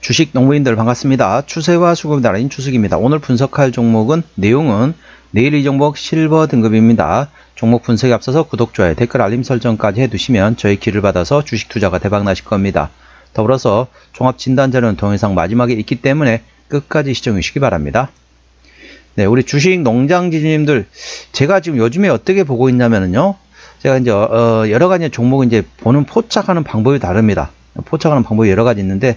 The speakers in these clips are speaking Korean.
주식 농부인들 반갑습니다. 추세와 수급이 달인 추석입니다. 오늘 분석할 종목은 내용은 내일 이 종목 실버 등급입니다. 종목 분석에 앞서서 구독, 좋아요, 댓글, 알림 설정까지 해두시면 저희 길을 받아서 주식 투자가 대박 나실 겁니다. 더불어서 종합 진단 자료는 동영상 마지막에 있기 때문에 끝까지 시청해 주시기 바랍니다. 네, 우리 주식 농장 지주님들, 제가 지금 요즘에 어떻게 보고 있냐면요. 제가 이제 여러 가지 종목을 이제 보는 포착하는 방법이 다릅니다. 포착하는 방법이 여러 가지 있는데,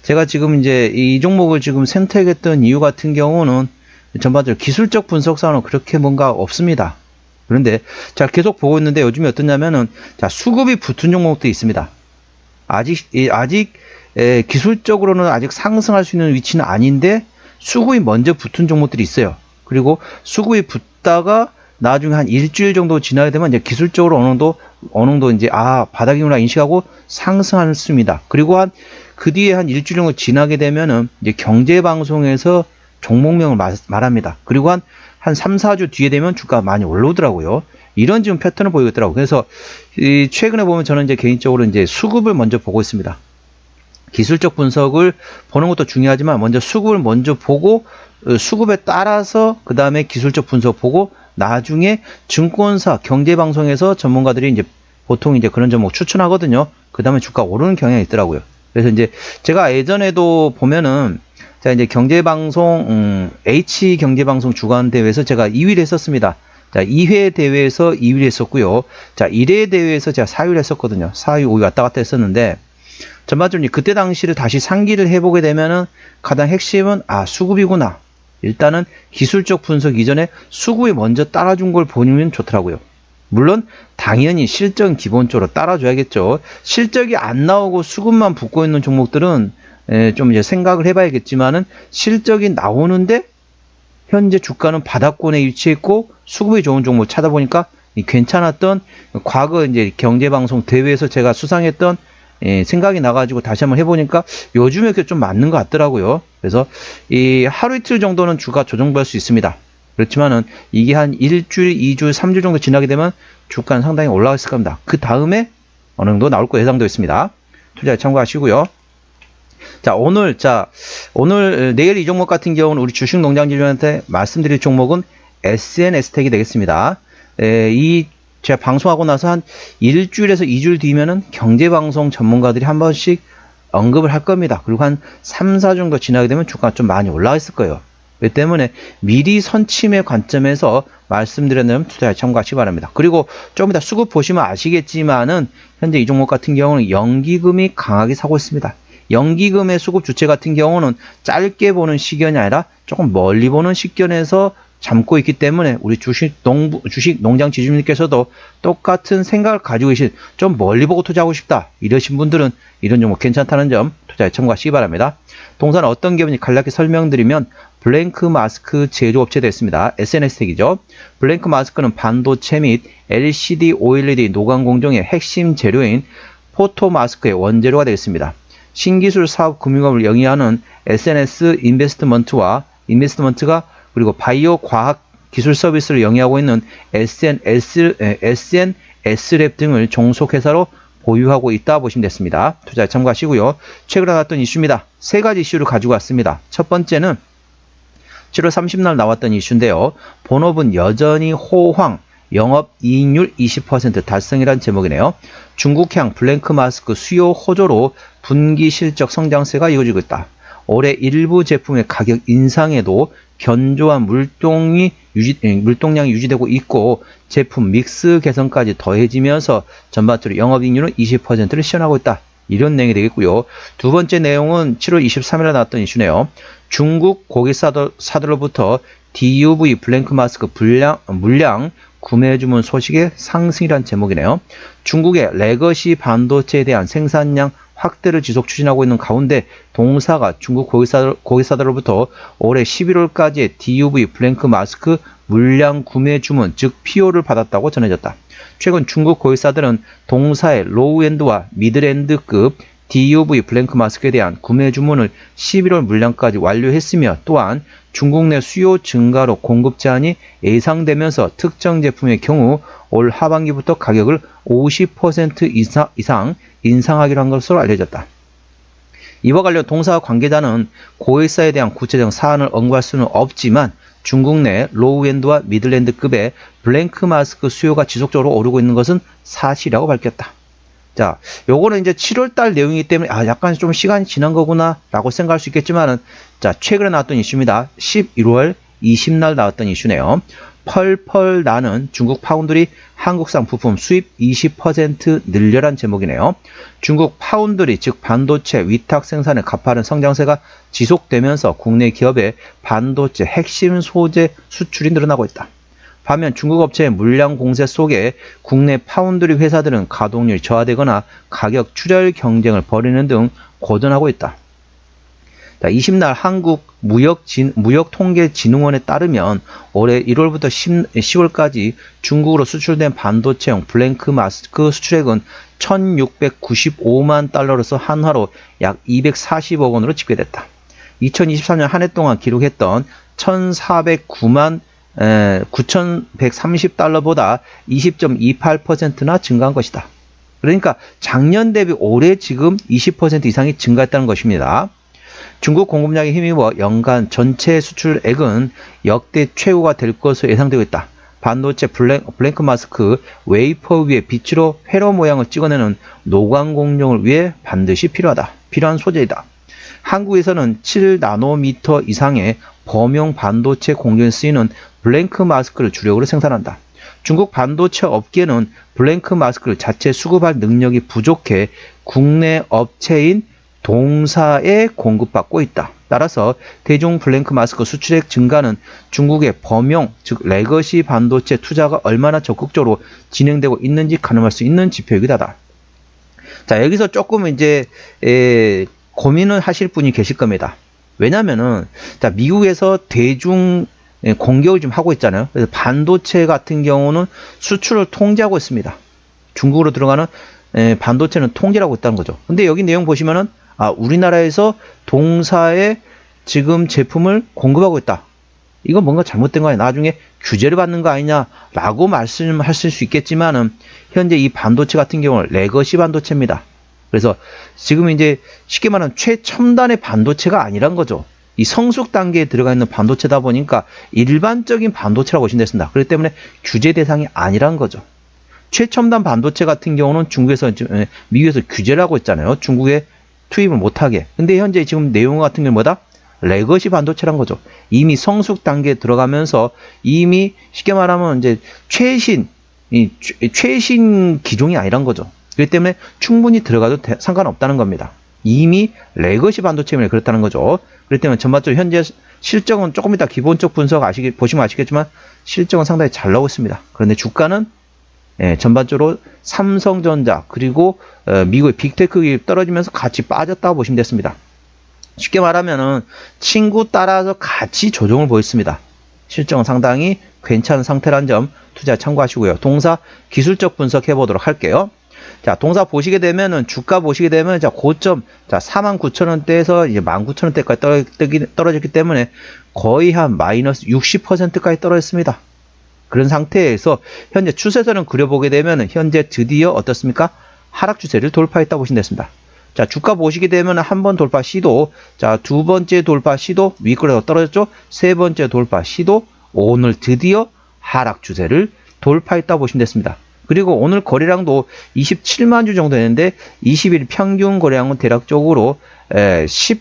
제가 지금 이제 이 종목을 지금 선택했던 이유 같은 경우는 전반적으로 기술적 분석상으로 그렇게 뭔가 없습니다. 그런데 자, 계속 보고 있는데 요즘에 어떠냐면은, 자, 수급이 붙은 종목도 있습니다. 아직 기술적으로는 아직 상승할 수 있는 위치는 아닌데 수급이 먼저 붙은 종목들이 있어요. 그리고 수급이 붙다가 나중에 한 일주일 정도 지나게 되면 이제 기술적으로 어느 정도 이제 바닥이구나 인식하고 상승했습니다. 그리고 그 뒤에 한 일주일 정도 지나게 되면은 이제 경제방송에서 종목명을 말합니다. 그리고 한 3, 4주 뒤에 되면 주가가 많이 올라오더라고요. 이런 지금 패턴을 보이고 있더라고요. 그래서 최근에 보면 저는 이제 개인적으로 이제 수급을 먼저 보고 있습니다. 기술적 분석을 보는 것도 중요하지만 먼저 수급을 먼저 보고 수급에 따라서 그 다음에 기술적 분석 보고 나중에 증권사 경제방송에서 전문가들이 이제 보통 이제 그런 종목 추천하거든요. 그 다음에 주가 오르는 경향이 있더라고요. 그래서 이제 제가 예전에도 보면은 자, 이제 경제방송 H 경제방송 주간 대회에서 제가 2위를 했었습니다. 자, 2회 대회에서 2위를 했었고요. 자, 1회 대회에서 제가 4위를 했었거든요. 4위, 5위 왔다 갔다 했었는데, 전반적으로 그때 당시를 다시 상기를 해보게 되면은 가장 핵심은 수급이구나. 일단은 기술적 분석 이전에 수급이 먼저 따라준 걸 보면 좋더라고요. 물론 당연히 실적은 기본적으로 따라줘야겠죠. 실적이 안 나오고 수급만 붙고 있는 종목들은 좀 이제 생각을 해봐야겠지만은, 실적이 나오는데 현재 주가는 바닥권에 위치했고 수급이 좋은 종목 찾아보니까 괜찮았던 과거 이제 경제방송 대회에서 제가 수상했던 생각이 나가지고 다시 한번 해보니까 요즘에 좀 맞는 것 같더라고요. 그래서 이 하루 이틀 정도는 주가 조정될 수 있습니다. 그렇지만은 이게 한 일주일, 2주, 3주 정도 지나게 되면 주가는 상당히 올라가 있을 겁니다. 그 다음에 어느 정도 나올 거 예상되어 있습니다. 투자에 참고하시고요. 자, 오늘 내일 이 종목 같은 경우는 우리 주식 농장주들한테 말씀드릴 종목은 SNS텍이 되겠습니다. 제가 방송하고 나서 한 일주일에서 2주일 뒤면은 경제방송 전문가들이 한 번씩 언급을 할 겁니다. 그리고 한 3, 4주 정도 지나게 되면 주가가 좀 많이 올라가 있을 거예요. 그렇기 때문에 미리 선침의 관점에서 말씀드렸다면 투자에 참고하시기 바랍니다. 그리고 조금 이따 수급 보시면 아시겠지만은 현재 이 종목 같은 경우는 연기금이 강하게 사고 있습니다. 연기금의 수급 주체 같은 경우는 짧게 보는 시견이 아니라 조금 멀리 보는 시견에서 잠고 있기 때문에 우리 주식 농장 지주님께서도 똑같은 생각을 가지고 계신, 좀 멀리 보고 투자하고 싶다 이러신 분들은 이런 종목 괜찮다는 점 투자에 참고하시기 바랍니다. 동사는 어떤 기업인지 간략히 설명드리면 블랭크 마스크 제조업체 됐습니다. SNS텍이죠. 블랭크 마스크는 반도체 및 LCD, OLED 노광 공정의 핵심 재료인 포토 마스크의 원재료가 되겠습니다. 신기술 사업 금융업을 영위하는 SNS 인베스트먼트가 그리고 바이오 과학 기술 서비스를 영위하고 있는 SNS랩 등을 종속회사로 보유하고 있다 보시면 됐습니다. 투자에 참고하시고요. 최근에 나왔던 이슈입니다. 세 가지 이슈를 가지고 왔습니다. 첫 번째는 7월 30날 나왔던 이슈인데요. 본업은 여전히 호황, 영업이익률 20% 달성이란 제목이네요. 중국향 블랭크 마스크 수요 호조로 분기 실적 성장세가 이어지고 있다. 올해 일부 제품의 가격 인상에도 견조한 물동량이 유지되고 있고 제품 믹스 개선까지 더해지면서 전반적으로 영업이익률은 20%를 시현하고 있다. 이런 내용이 되겠고요. 두 번째 내용은 7월 23일에 나왔던 이슈네요. 중국 고객사들로부터 DUV 블랭크 마스크 물량 구매 주문 소식의 상승이란 제목이네요. 중국의 레거시 반도체에 대한 생산량 확대를 지속 추진하고 있는 가운데 동사가 중국 고객사들로부터 올해 11월까지의 DUV 블랭크 마스크 물량 구매 주문, 즉 PO를 받았다고 전해졌다. 최근 중국 고객사들은 동사의 로우엔드와 미드엔드급 DUV 블랭크 마스크에 대한 구매 주문을 11월 물량까지 완료했으며, 또한 중국 내 수요 증가로 공급 제한이 예상되면서 특정 제품의 경우 올 하반기부터 가격을 50% 이상 인상하기로 한 것으로 알려졌다. 이와 관련 동사 관계자는 고객사에 대한 구체적 사안을 언급할 수는 없지만 중국 내 로우엔드와 미들엔드급의 블랭크 마스크 수요가 지속적으로 오르고 있는 것은 사실이라고 밝혔다. 자, 요거는 이제 7월달 내용이기 때문에 약간 좀 시간이 지난 거구나 라고 생각할 수 있겠지만은, 자, 최근에 나왔던 이슈입니다. 11월 20날 나왔던 이슈네요. 펄펄 나는 중국 파운드리 한국산 부품 수입 20% 늘려란 제목이네요. 중국 파운드리 즉 반도체 위탁 생산에 가파른 성장세가 지속되면서 국내 기업의 반도체 핵심 소재 수출이 늘어나고 있다. 반면 중국 업체의 물량 공세 속에 국내 파운드리 회사들은 가동률이 저하되거나 가격 출혈 경쟁을 벌이는 등 고전하고 있다. 자, 20날 한국 무역통계진흥원에 따르면 올해 1월부터 10월까지 중국으로 수출된 반도체용 블랭크 마스크 수출액은 1,695만 달러로서 한화로 약 240억 원으로 집계됐다. 2023년 한 해 동안 기록했던 9,130달러보다 20.28%나 증가한 것이다. 그러니까 작년 대비 올해 지금 20% 이상이 증가했다는 것입니다. 중국 공급량에 힘입어 연간 전체 수출액은 역대 최고가 될 것으로 예상되고 있다. 반도체 블랭크 마스크 웨이퍼 위에 빛으로 회로 모양을 찍어내는 노광 공정을 위해 반드시 필요한 소재이다. 한국에서는 7나노미터 이상의 범용 반도체 공정에 쓰이는 블랭크 마스크를 주력으로 생산한다. 중국 반도체 업계는 블랭크 마스크를 자체 수급할 능력이 부족해 국내 업체인 동사에 공급받고 있다. 따라서 대중 블랭크 마스크 수출액 증가는 중국의 범용, 즉 레거시 반도체 투자가 얼마나 적극적으로 진행되고 있는지 가늠할 수 있는 지표이기도 하다. 자, 여기서 조금 이제 고민을 하실 분이 계실 겁니다. 왜냐면은 자, 미국에서 대중 공격을 좀 하고 있잖아요. 그래서 반도체 같은 경우는 수출을 통제하고 있습니다. 중국으로 들어가는 반도체는 통제하고 있다는 거죠. 근데 여기 내용 보시면은 우리나라에서 동사에 지금 제품을 공급하고 있다. 이건 뭔가 잘못된 거 아니야. 나중에 규제를 받는 거 아니냐라고 말씀하실 수 있겠지만은 현재 이 반도체 같은 경우는 레거시 반도체입니다. 그래서 지금 이제 쉽게 말하면 최첨단의 반도체가 아니란 거죠. 이 성숙 단계에 들어가 있는 반도체다 보니까 일반적인 반도체라고 보시면 됐습니다. 그렇기 때문에 규제 대상이 아니란 거죠. 최첨단 반도체 같은 경우는 중국에서, 미국에서 규제를 하고 있잖아요. 중국에 투입을 못하게. 근데 현재 지금 내용 같은 경우는 뭐다? 레거시 반도체란 거죠. 이미 성숙 단계에 들어가면서 이미 쉽게 말하면 이제 최신 기종이 아니란 거죠. 그렇기 때문에 충분히 들어가도 상관없다는 겁니다. 이미 레거시 반도체면 그렇다는 거죠. 그렇기 때문에 전반적으로 현재 실적은 조금 이따 기본적 분석 보시면 아시겠지만 실적은 상당히 잘 나오고 있습니다. 그런데 주가는 전반적으로 삼성전자 그리고 미국의 빅테크 기업이 떨어지면서 같이 빠졌다고 보시면 됐습니다. 쉽게 말하면은 친구 따라서 같이 조정을 보였습니다. 실적은 상당히 괜찮은 상태라는 점 투자 참고하시고요. 동사 기술적 분석해 보도록 할게요. 자, 동사 보시게 되면은 주가 보시게 되면 자, 고점 49,000원대에서 이제 19,000원대까지 떨어졌기 때문에 거의 한 마이너스 60%까지 떨어졌습니다. 그런 상태에서 현재 추세선을 그려보게 되면 현재 드디어 어떻습니까? 하락 추세를 돌파했다고 보시면 됐습니다. 자, 주가 보시게 되면 한 번 돌파 시도, 자, 두 번째 돌파 시도, 위권에서 떨어졌죠? 세 번째 돌파 시도, 오늘 드디어 하락 추세를 돌파했다고 보시면 됐습니다. 그리고 오늘 거래량도 27만 주 정도 되는데 20일 평균 거래량은 대략적으로 10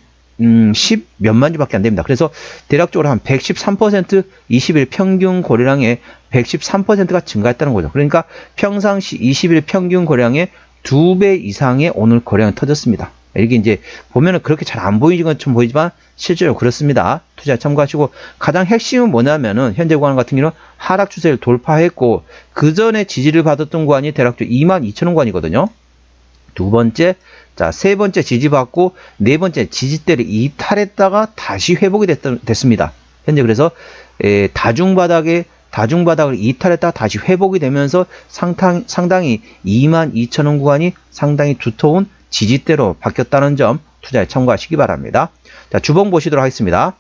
몇만 주밖에 안 됩니다. 그래서 대략적으로 한 113% 20일 평균 거래량의 113%가 증가했다는 거죠. 그러니까 평상시 20일 평균 거래량의 2배 이상의 오늘 거래량이 터졌습니다. 이게 이제 보면은 그렇게 잘 안 보이는 것처럼 보이지만 실제로 그렇습니다. 투자 참고하시고, 가장 핵심은 뭐냐면은 현재 구간 같은 경우는 하락 추세를 돌파했고 그 전에 지지를 받았던 구간이 대략적으로 22,000원 구간이거든요. 두 번째, 자, 세 번째 지지받고 네 번째 지지대를 이탈했다가 다시 회복이 됐습니다. 현재 그래서 다중바닥을 이탈했다가 다시 회복이 되면서 상당히 22,000원 구간이 상당히 두터운 지지대로 바뀌었다는 점 투자에 참고하시기 바랍니다. 자, 주봉 보시도록 하겠습니다.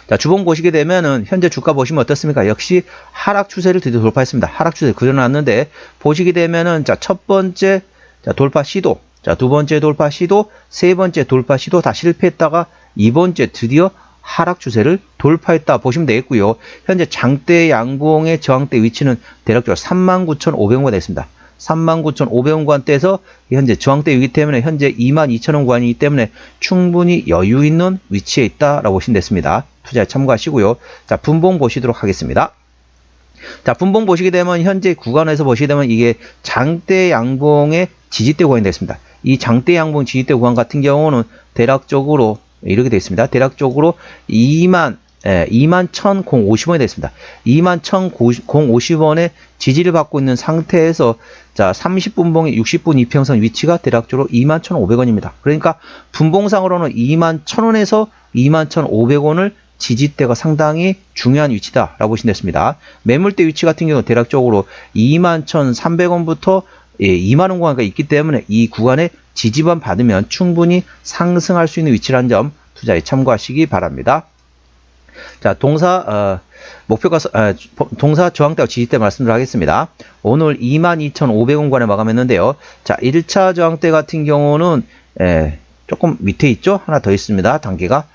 자, 주봉 보시게 되면은 현재 주가 보시면 어떻습니까? 역시 하락 추세를 드디어 돌파했습니다. 하락 추세 그려놨는데 보시게 되면은 자, 첫 번째 돌파 시도, 자, 두 번째 돌파 시도, 세 번째 돌파 시도 다 실패했다가 이번째 드디어 하락 추세를 돌파했다 보시면 되겠고요. 현재 장대 양봉의 저항대 위치는 대략적으로 39,500원가 됐습니다. 39,500원 구간대에서 현재 저항대이기 때문에 현재 22,000원 구간이기 때문에 충분히 여유 있는 위치에 있다라고 보시면 됐습니다. 투자에 참고하시고요. 자, 분봉 보시도록 하겠습니다. 자, 분봉 보시게 되면 현재 구간에서 보시게 되면 이게 장대 양봉의 지지대 구간이 됐습니다. 이 장대 양봉 지지대 구간 같은 경우는 대략적으로 이렇게 되어 있습니다. 대략적으로 21,050원이 됐습니다. 21,050원의 지지를 받고 있는 상태에서 자, 30분봉의 60분 이평선 위치가 대략적으로 21,500원입니다. 그러니까 분봉상으로는 21,000원에서 21,500원을 지지대가 상당히 중요한 위치다라고 보시면 됐습니다. 매물대 위치 같은 경우는 대략적으로 21,300원부터 2만원 구간가 있기 때문에 이 구간에 지지만 받으면 충분히 상승할 수 있는 위치라는 점 투자에 참고하시기 바랍니다. 자, 동사 저항대와 지지대 말씀을 하겠습니다. 오늘 22,500원 구간에 마감했는데요. 자, 1차 저항대 같은 경우는 조금 밑에 있죠? 하나 더 있습니다. 단계가.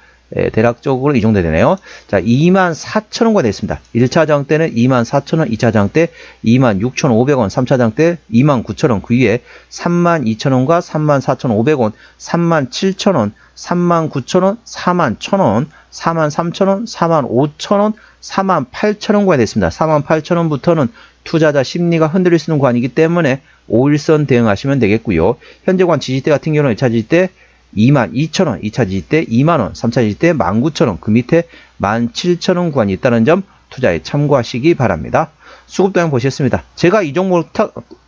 대략적으로 이 정도 되네요. 자, 24,000원 구간 됐습니다. 1차 저항대는 24,000원, 2차 저항대 26,500원, 3차 저항대 29,000원, 그 위에 32,000원과 34,500원, 37,000원, 39,000원, 41,000원, 43,000원, 45,000원, 48,000원 구간이 됐습니다. 48,000원부터는 투자자 심리가 흔들릴 수 있는 구간이기 때문에 5일선 대응하시면 되겠고요. 현재 구간 지지대 같은 경우는 1차 지지대 22,000원, 2차 지지대 2만원, 3차 지지대 19,000원, 그 밑에 17,000원 구간이 있다는 점 투자에 참고하시기 바랍니다. 수급 동향 보셨습니다. 제가 이 종목을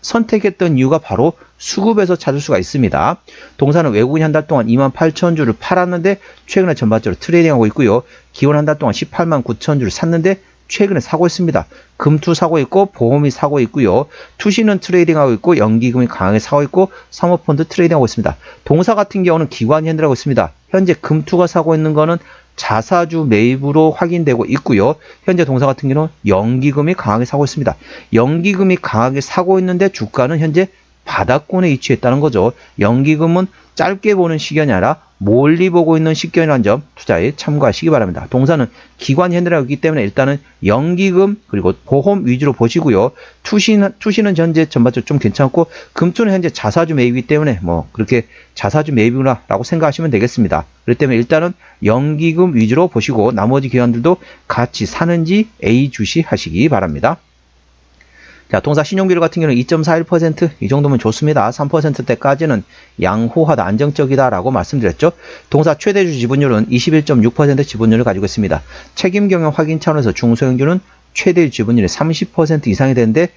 선택했던 이유가 바로 수급에서 찾을 수가 있습니다. 동사는 외국인이 한 달 동안 28,000주를 팔았는데 최근에 전반적으로 트레이딩하고 있고요. 기원 한 달 동안 189,000주를 샀는데 최근에 사고 있습니다. 금투 사고 있고 보험이 사고 있고요. 투시는 트레이딩하고 있고 연기금이 강하게 사고 있고 사모펀드 트레이딩하고 있습니다. 동사 같은 경우는 기관이 핸들하고 있습니다. 현재 금투가 사고 있는 거는 자사주 매입으로 확인되고 있고요. 현재 동사 같은 경우는 연기금이 강하게 사고 있습니다. 연기금이 강하게 사고 있는데 주가는 현재 바닥권에 위치했다는 거죠. 연기금은 짧게 보는 시견이 아니라 멀리 보고 있는 시견이라는 점 투자에 참고하시기 바랍니다. 동사는 기관이 핸들하고 있기 때문에 일단은 연기금 그리고 보험 위주로 보시고요. 투시는 현재 전반적으로 좀 괜찮고 금투는 현재 자사주 매입이기 때문에 뭐 그렇게 자사주 매입이구나 라고 생각하시면 되겠습니다. 그렇기 때문에 일단은 연기금 위주로 보시고 나머지 기관들도 같이 사는지 A주시 하시기 바랍니다. 자, 동사 신용비율 같은 경우는 2.41%, 이 정도면 좋습니다. 3%대까지는 양호하다, 안정적이다 라고 말씀드렸죠. 동사 최대주 지분율은 21.6% 지분율을 가지고 있습니다. 책임 경영 확인 차원에서 중소형주는 최대 지분율이 30% 이상이 되는데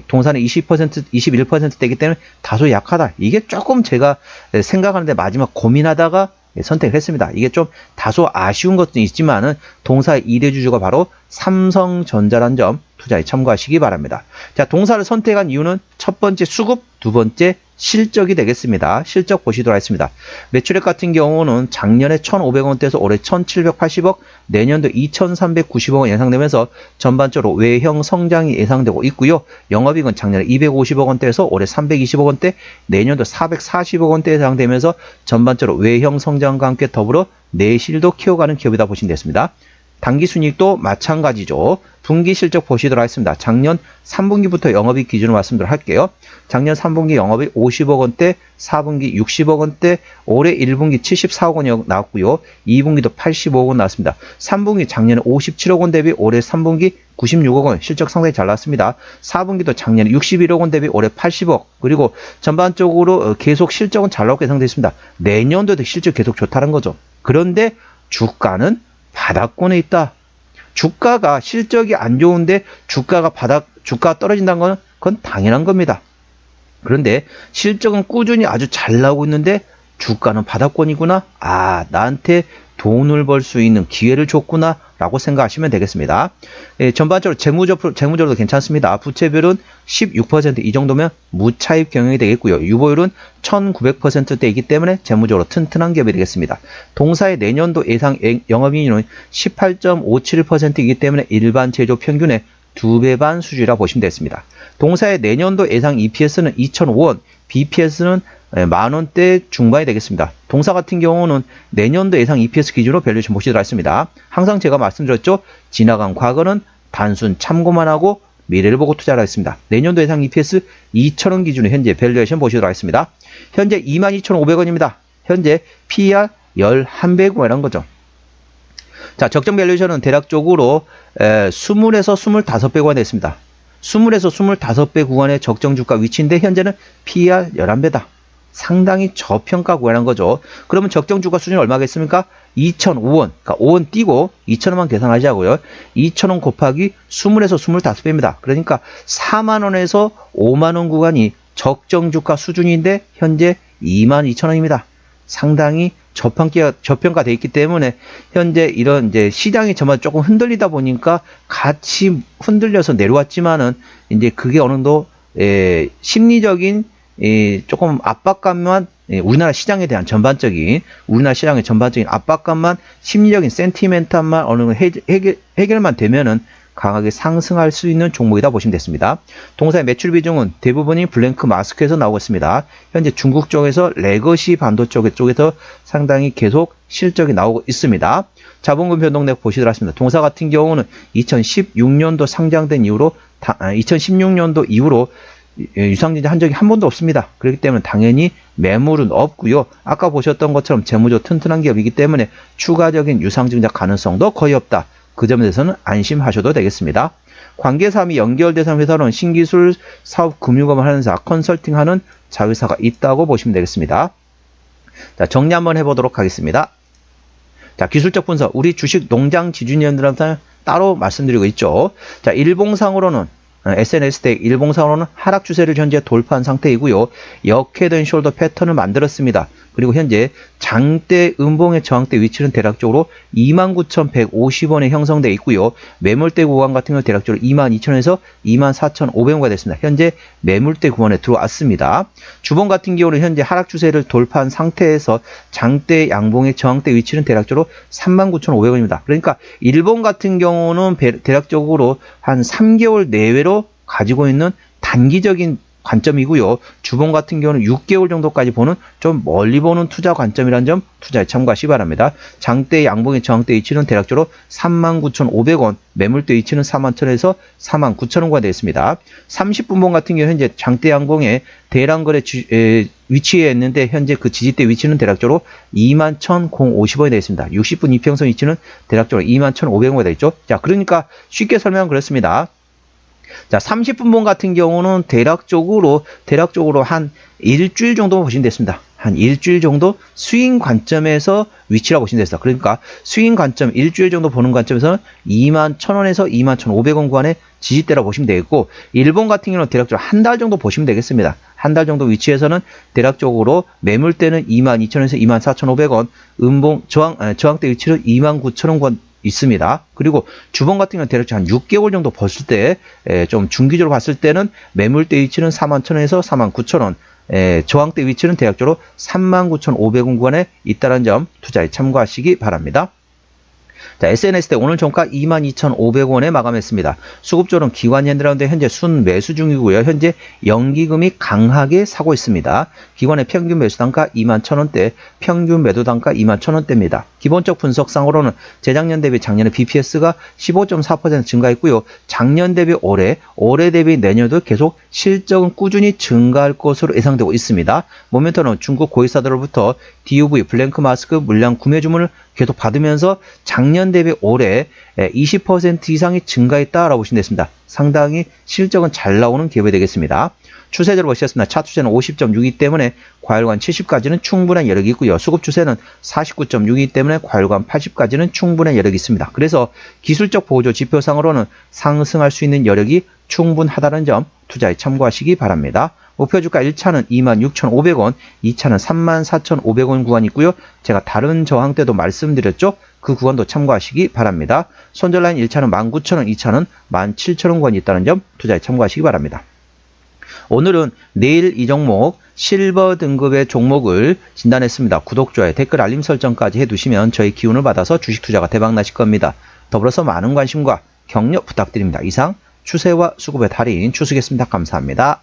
동사는 20%, 21%대이기 때문에 다소 약하다. 이게 조금 제가 생각하는데 마지막 고민하다가 선택을 했습니다. 이게 좀 다소 아쉬운 것도 있지만은 동사의 2대 주주가 바로 삼성전자라는 점 투자에 참고하시기 바랍니다. 자, 동사를 선택한 이유는 첫 번째 수급, 두 번째 실적이 되겠습니다. 실적 보시도록 하겠습니다. 매출액 같은 경우는 작년에 1,500원대에서 올해 1,780억, 내년도 2,390억원 예상되면서 전반적으로 외형 성장이 예상되고 있고요. 영업이익은 작년에 250억원대에서 올해 320억원대, 내년도 440억원대 예상되면서 전반적으로 외형 성장과 함께 더불어 내실도 키워가는 기업이다 보시면 되겠습니다. 당기순이익도 마찬가지죠. 분기 실적 보시도록 하겠습니다. 작년 3분기부터 영업이익 기준으로 말씀드리도록 할게요. 작년 3분기 영업이익 50억원대, 4분기 60억원대, 올해 1분기 74억원이 나왔고요. 2분기도 85억원 나왔습니다. 3분기 작년에 57억원 대비 올해 3분기 96억원 실적 상당히 잘 나왔습니다. 4분기도 작년에 61억원 대비 올해 80억, 그리고 전반적으로 계속 실적은 잘 나오게 예상되어 있습니다. 내년도도 실적 계속 좋다는 거죠. 그런데 주가는 바닥권에 있다. 주가가 실적이 안 좋은데 주가가 떨어진다는 건 그건 당연한 겁니다. 그런데 실적은 꾸준히 아주 잘 나오고 있는데 주가는 바닥권이구나. 아, 나한테 돈을 벌 수 있는 기회를 줬구나 라고 생각하시면 되겠습니다. 전반적으로 재무적으로도 괜찮습니다. 부채비율은 16%, 이 정도면 무차입 경영이 되겠고요. 유보율은 1900%대이기 때문에 재무적으로 튼튼한 기업이 되겠습니다. 동사의 내년도 예상 영업이익률은 18.57%이기 때문에 일반 제조 평균의 2배 반 수준이라 보시면 되겠습니다. 동사의 내년도 예상 EPS는 2,005원, BPS는 만원대 중반이 되겠습니다. 동사 같은 경우는 내년도 예상 EPS 기준으로 밸류에이션 보시도록 하겠습니다. 항상 제가 말씀드렸죠. 지나간 과거는 단순 참고만 하고 미래를 보고 투자를 하겠습니다. 내년도 예상 EPS 2,000원 기준으로 현재 밸류에이션 보시도록 하겠습니다. 현재 22,500원입니다. 현재 PER 11배 구간이라는 거죠. 자, 적정 밸류에이션은 대략적으로 20에서 25배 구간이 됐습니다. 20에서 25배 구간의 적정 주가 위치인데 현재는 PER 11배다. 상당히 저평가 구간이라는 거죠. 그러면 적정 주가 수준이 얼마겠습니까? 2,005원. 그러니까 5원 띄고 2,000원만 계산하자고요. 2,000원 곱하기 20에서 25배입니다. 그러니까 4만원에서 5만원 구간이 적정 주가 수준인데 현재 22,000원입니다. 상당히 저평가되어 있기 때문에 현재 이런 이제 시장이 정말 조금 흔들리다 보니까 같이 흔들려서 내려왔지만은 이제 그게 어느 정도 심리적인 조금 압박감만 우리나라 시장에 대한 우리나라 시장의 전반적인 압박감만 심리적인 센티멘탈만 어느 정도 해결만 되면은 강하게 상승할 수 있는 종목이다 보시면 됐습니다. 동사의 매출 비중은 대부분이 블랭크 마스크에서 나오고 있습니다. 현재 중국 쪽에서 레거시 반도체 쪽에서 상당히 계속 실적이 나오고 있습니다. 자본금 변동액 보시도록 하겠습니다. 동사 같은 경우는 2016년도 상장된 이후로 2016년도 이후로 유상증자 한 적이 한 번도 없습니다. 그렇기 때문에 당연히 매물은 없고요. 아까 보셨던 것처럼 재무적으로 튼튼한 기업이기 때문에 추가적인 유상증자 가능성도 거의 없다. 그 점에 대해서는 안심하셔도 되겠습니다. 관계사업이 연결대상 회사로는 신기술 사업 금융업을 하는 회사, 컨설팅하는 자회사가 있다고 보시면 되겠습니다. 자, 정리 한번 해보도록 하겠습니다. 자, 기술적 분석, 우리 주식 농장 지주님들한테 따로 말씀드리고 있죠. 자, 일봉상으로는 SNS덱 일봉상으로는 하락 추세를 현재 돌파한 상태이고요. 역회된 숄더 패턴을 만들었습니다. 그리고 현재 장대 음봉의 저항대 위치는 대략적으로 29,150원에 형성되어 있고요. 매물대 구간 같은 경우 대략적으로 22,000원에서 24,500원가 됐습니다. 현재 매물대 구간에 들어왔습니다. 주봉 같은 경우는 현재 하락 추세를 돌파한 상태에서 장대 양봉의 저항대 위치는 대략적으로 39,500원입니다. 그러니까 일본 같은 경우는 대략적으로 한 3개월 내외로 가지고 있는 단기적인 관점이고요. 주봉 같은 경우는 6개월 정도까지 보는 좀 멀리 보는 투자 관점이라는 점 투자에 참고하시기 바랍니다. 장대 양봉의 저항대 위치는 대략적으로 39,500원, 매물대 위치는 41,000원에서 49,000원가 되어 있습니다. 30분봉 같은 경우 현재 장대 양봉의 대량거래 위치에 있는데 현재 그 지지대 위치는 대략적으로 21,050원이 되어 있습니다. 60분 이평선 위치는 대략적으로 21,500원가 되어 있죠. 자, 그러니까 쉽게 설명은 그렇습니다. 자, 30분봉 같은 경우는 대략적으로 한 일주일 정도 보시면 됐습니다. 한 일주일 정도 스윙 관점에서 위치라고 보시면 됐습니다. 그러니까 스윙 관점 일주일 정도 보는 관점에서는 21,000원에서 21,500원 구간의 지지대라고 보시면 되겠고, 일본 같은 경우는 대략적으로 한 달 정도 보시면 되겠습니다. 한 달 정도 위치에서는 대략적으로 매물대는 22,000원에서 24,500원, 음봉 저항대 위치는 29,000원 구간 있습니다. 그리고 주봉 같은 경우는 대략 한 6개월 정도 봤을 때 좀 중기적으로 봤을 때는 매물대 위치는 41,000원에서 49,000원, 저항대 위치는 대략적으로 39,500원 구간에 있다는 점 투자에 참고하시기 바랍니다. 자, SNS대 오늘 종가 22,500원에 마감했습니다. 수급조는 기관연들하는데 현재 순매수 중이고요. 현재 연기금이 강하게 사고 있습니다. 기관의 평균 매수 단가 21,000원대, 평균 매도 단가 21,000원대입니다. 기본적 분석상으로는 재작년 대비 작년에 BPS가 15.4% 증가했고요. 작년 대비 올해 대비 내년도 계속 실적은 꾸준히 증가할 것으로 예상되고 있습니다. 모멘터는 중국 고객사들로부터 DUV 블랭크 마스크 물량 구매 주문을 계속 받으면서 작년 대비 올해 20% 이상이 증가했다라고 보시면 되겠습니다. 상당히 실적은 잘 나오는 기업이 되겠습니다. 추세대로 보시겠습니다. 차 추세는 50.62 때문에 과열관 70까지는 충분한 여력이 있고요. 수급 추세는 49.62 때문에 과열관 80까지는 충분한 여력이 있습니다. 그래서 기술적 보조 지표상으로는 상승할 수 있는 여력이 충분하다는 점 투자에 참고하시기 바랍니다. 목표주가 1차는 26,500원, 2차는 34,500원 구간이 있고요. 제가 다른 저항대도 말씀드렸죠. 그 구간도 참고하시기 바랍니다. 손절라인 1차는 19,000원, 2차는 17,000원 구간이 있다는 점 투자에 참고하시기 바랍니다. 오늘은 내일 이 종목 실버 등급의 종목을 진단했습니다. 구독, 좋아요, 댓글, 알림 설정까지 해두시면 저희 기운을 받아서 주식 투자가 대박 나실 겁니다. 더불어서 많은 관심과 격려 부탁드립니다. 이상 추세와 수급의 달인 추수겠습니다. 감사합니다.